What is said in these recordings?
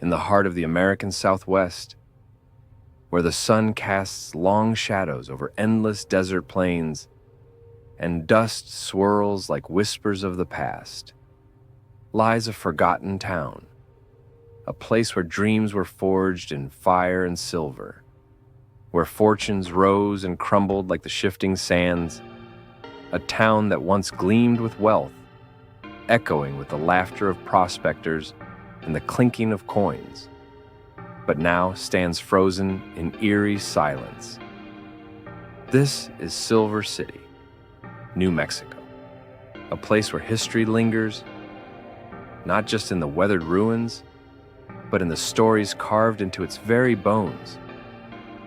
in the heart of the American Southwest, where the sun casts long shadows over endless desert plains and dust swirls like whispers of the past, lies a forgotten town, a place where dreams were forged in fire and silver, where fortunes rose and crumbled like the shifting sands, a town that once gleamed with wealth, echoing with the laughter of prospectors and the clinking of coins, but now stands frozen in eerie silence. This is Silver City, New Mexico, a place where history lingers, not just in the weathered ruins, but in the stories carved into its very bones.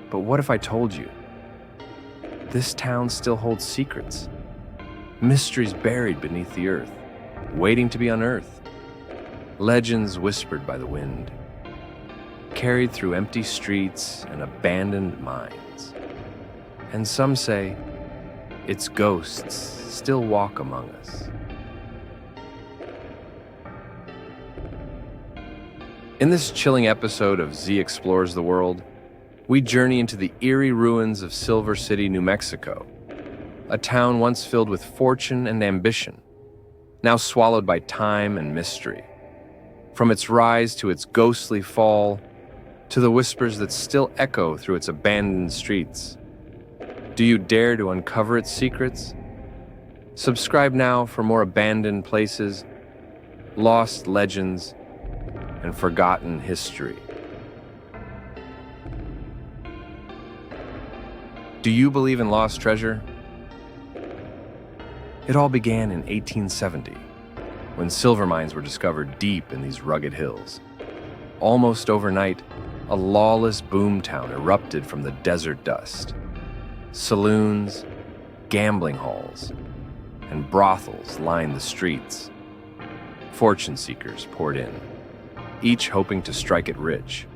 But what if I told you? This town still holds secrets, mysteries buried beneath the earth, waiting to be unearthed, legends whispered by the wind, carried through empty streets and abandoned mines. And some say its ghosts still walk among us. In this chilling episode of Z Explores the World, we journey into the eerie ruins of Silver City, New Mexico, a town once filled with fortune and ambition, now swallowed by time and mystery. From its rise to its ghostly fall, to the whispers that still echo through its abandoned streets. Do you dare to uncover its secrets? Subscribe now for more abandoned places, lost legends, and forgotten history. Do you believe in lost treasure? It all began in 1870, when silver mines were discovered deep in these rugged hills. Almost overnight, a lawless boomtown erupted from the desert dust. Saloons, gambling halls, and brothels lined the streets. Fortune seekers poured in, each hoping to strike it rich.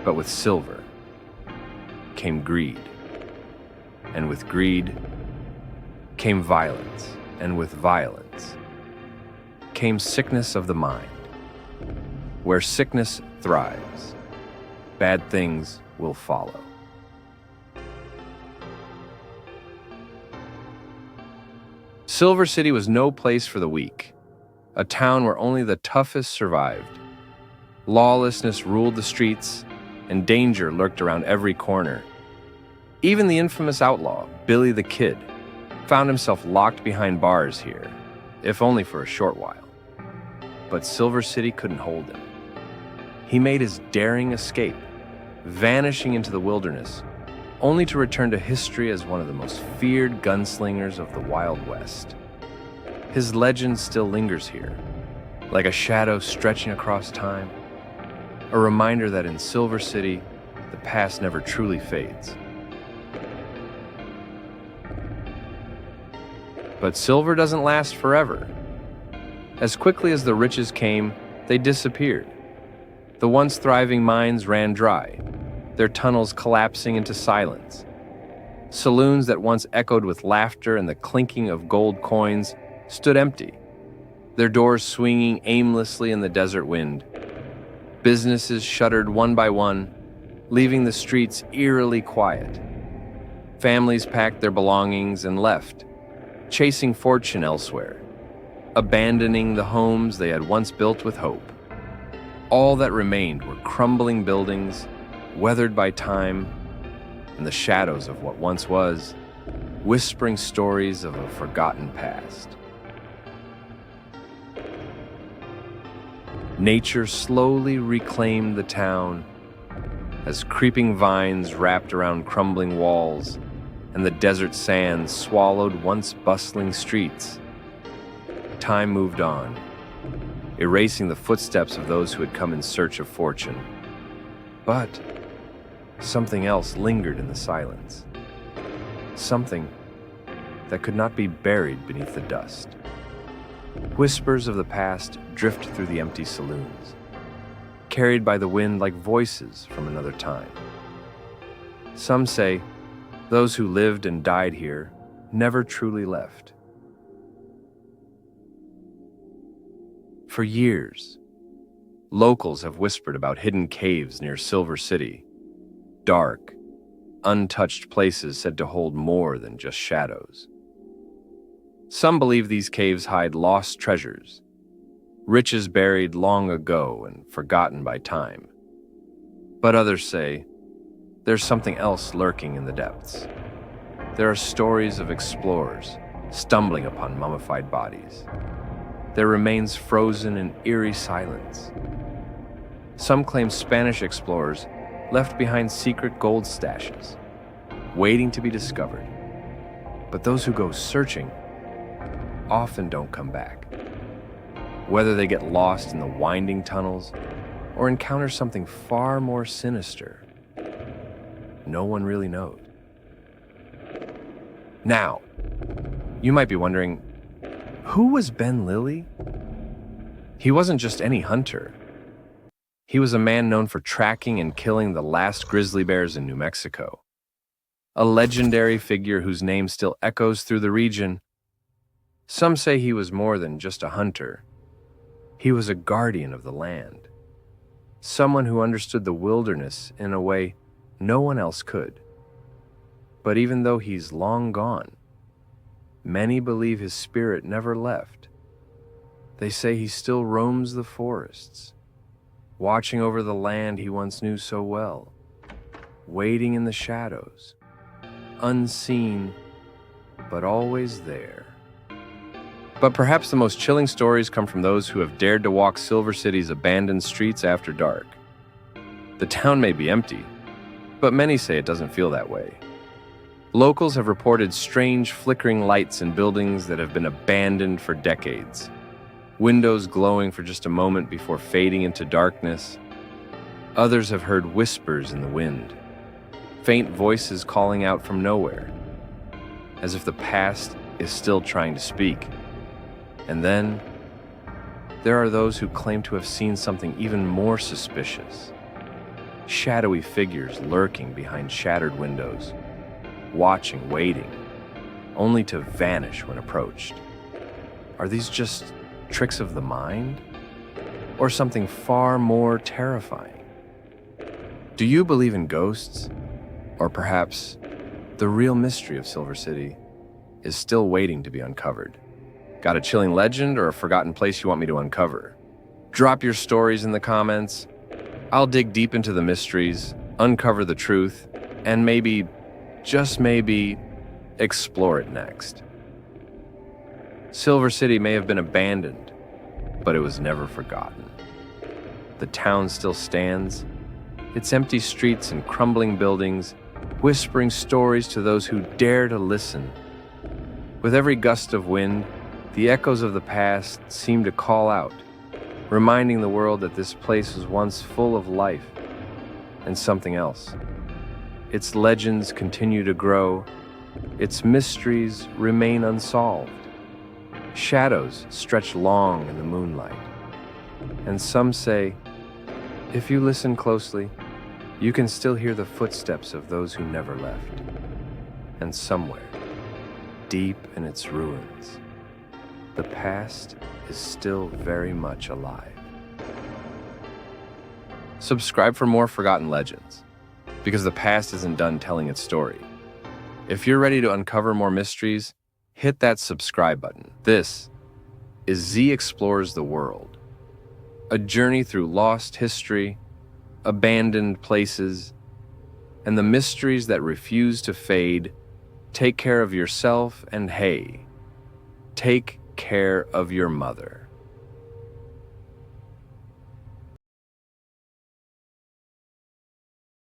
But with silver came greed, and with greed came violence, and with violence came sickness of the mind. Where sickness thrives, bad things will follow. Silver City was no place for the weak, a town where only the toughest survived. Lawlessness ruled the streets, and danger lurked around every corner. Even the infamous outlaw, Billy the Kid, found himself locked behind bars here, if only for a short while. But Silver City couldn't hold him. He made his daring escape, vanishing into the wilderness, only to return to history as one of the most feared gunslingers of the Wild West. His legend still lingers here, like a shadow stretching across time, a reminder that in Silver City, the past never truly fades. But silver doesn't last forever. As quickly as the riches came, they disappeared. The once thriving mines ran dry, their tunnels collapsing into silence. Saloons that once echoed with laughter and the clinking of gold coins stood empty, their doors swinging aimlessly in the desert wind. Businesses shuttered one by one, leaving the streets eerily quiet. Families packed their belongings and left, chasing fortune elsewhere, abandoning the homes they had once built with hope. All that remained were crumbling buildings, weathered by time, and the shadows of what once was, whispering stories of a forgotten past. Nature slowly reclaimed the town as creeping vines wrapped around crumbling walls and the desert sands swallowed once bustling streets. Time moved on, erasing the footsteps of those who had come in search of fortune. But something else lingered in the silence. Something that could not be buried beneath the dust. Whispers of the past drift through the empty saloons, carried by the wind like voices from another time. Some say those who lived and died here never truly left. For years, Locals have whispered about hidden caves near Silver City, dark, untouched places said to hold more than just shadows. Some believe these caves hide lost treasures, riches buried long ago and forgotten by time. But others say there's something else lurking in the depths. There are stories of explorers stumbling upon mummified bodies, their remains frozen in eerie silence. Some claim Spanish explorers left behind secret gold stashes, waiting to be discovered. But those who go searching often don't come back. Whether they get lost in the winding tunnels or encounter something far more sinister, no one really knows. Now, you might be wondering, who was Ben Lilly? He wasn't just any hunter. He was a man known for tracking and killing the last grizzly bears in New Mexico. A legendary figure whose name still echoes through the region. Some say he was more than just a hunter. He was a guardian of the land. Someone who understood the wilderness in a way no one else could. But even though he's long gone, many believe his spirit never left. They say he still roams the forests, watching over the land he once knew so well, waiting in the shadows, unseen, but always there. But perhaps the most chilling stories come from those who have dared to walk Silver City's abandoned streets after dark. The town may be empty, but many say it doesn't feel that way. Locals have reported strange flickering lights in buildings that have been abandoned for decades, windows glowing for just a moment before fading into darkness. Others have heard whispers in the wind, faint voices calling out from nowhere, as if the past is still trying to speak. And then, there are those who claim to have seen something even more suspicious. Shadowy figures lurking behind shattered windows, watching, waiting, only to vanish when approached. Are these just tricks of the mind? Or something far more terrifying? Do you believe in ghosts? Or perhaps the real mystery of Silver City is still waiting to be uncovered? Got a chilling legend or a forgotten place you want me to uncover? Drop your stories in the comments. I'll dig deep into the mysteries, uncover the truth, and maybe, just maybe, explore it next. Silver City may have been abandoned, but it was never forgotten. The town still stands, its empty streets and crumbling buildings, whispering stories to those who dare to listen. With every gust of wind, the echoes of the past seem to call out, reminding the world that this place was once full of life and something else. Its legends continue to grow, its mysteries remain unsolved. Shadows stretch long in the moonlight, and some say, if you listen closely, you can still hear the footsteps of those who never left. And somewhere, deep in its ruins, the past is still very much alive. Subscribe for more forgotten legends, because the past isn't done telling its story. If you're ready to uncover more mysteries, hit that subscribe button. This is Z Explores the World, a journey through lost history, abandoned places, and the mysteries that refuse to fade. Take care of yourself, and hey, take care of your mother.